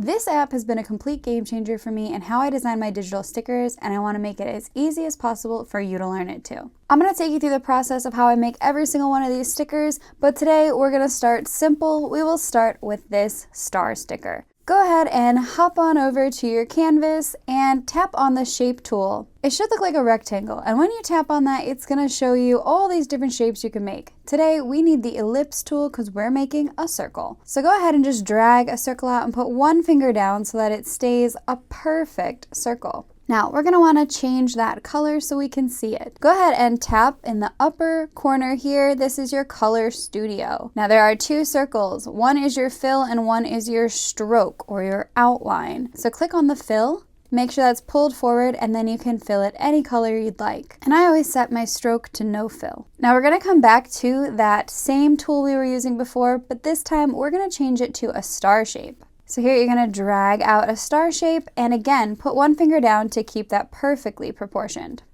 This app has been a complete game changer for me in how I design my digital stickers, and I want to make it as easy as possible for you to learn it too. I'm going to take you through the process of how I make every single one of these stickers, but today we're going to start simple. We will start with this star sticker. Go ahead and hop on over to your canvas and tap on the shape tool. It should look like a rectangle, and when you tap on that, it's going to show you all these different shapes you can make. Today, we need the ellipse tool because we're making a circle. So go ahead and just drag a circle out and put one finger down so that it stays a perfect circle. Now, we're going to want to change that color so we can see it. Go ahead and tap in the upper corner here. This is your color studio. Now, there are two circles. One is your fill and one is your stroke or your outline. So click on the fill. Make sure that's pulled forward, and then you can fill it any color you'd like. And I always set my stroke to no fill. Now we're going to come back to that same tool we were using before, but this time we're going to change it to a star shape. So here you're going to drag out a star shape, and again, put one finger down to keep that perfectly proportioned.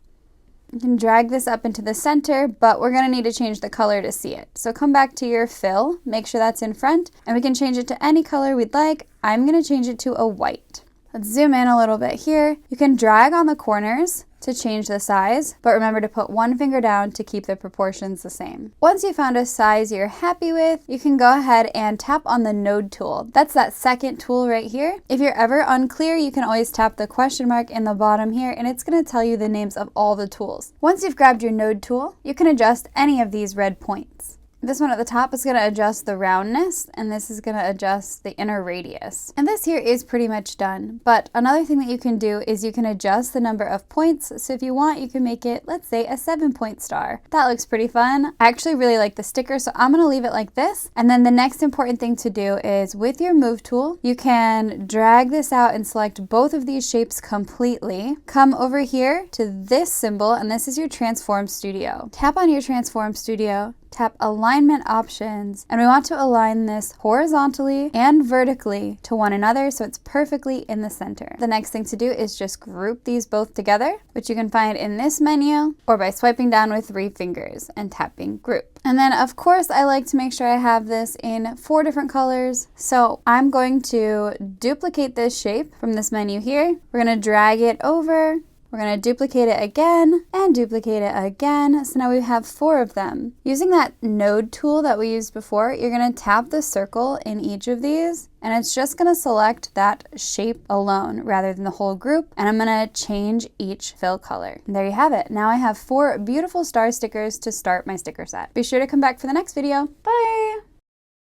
You can drag this up into the center, but we're going to need to change the color to see it. So come back to your fill, make sure that's in front, and we can change it to any color we'd like. I'm going to change it to a white. Let's zoom in a little bit here. You can drag on the corners to change the size, but remember to put one finger down to keep the proportions the same. Once you found a size you're happy with, you can go ahead and tap on the node tool. That's that second tool right here. If you're ever unclear, you can always tap the question mark in the bottom here, and it's going to tell you the names of all the tools. Once you've grabbed your node tool, you can adjust any of these red points. This one at the top is going to adjust the roundness, and this is going to adjust the inner radius. And this here is pretty much done. But another thing that you can do is you can adjust the number of points. So if you want, you can make it, let's say, a 7-point star. That looks pretty fun. I actually really like the sticker, so I'm going to leave it like this. And then the next important thing to do is with your move tool, you can drag this out and select both of these shapes completely. Come over here to this symbol, and this is your Transform Studio. Tap on your Transform Studio. Tap alignment options, and we want to align this horizontally and vertically to one another so it's perfectly in the center. The next thing to do is just group these both together, which you can find in this menu or by swiping down with 3 fingers and tapping group. And then of course I like to make sure I have this in 4 different colors. So I'm going to duplicate this shape from this menu here. We're going to drag it over. We're going to duplicate it again and duplicate it again. So now we have 4 of them. Using that node tool that we used before, you're going to tap the circle in each of these, and it's just going to select that shape alone rather than the whole group. And I'm going to change each fill color. And there you have it. Now I have 4 beautiful star stickers to start my sticker set. Be sure to come back for the next video. Bye!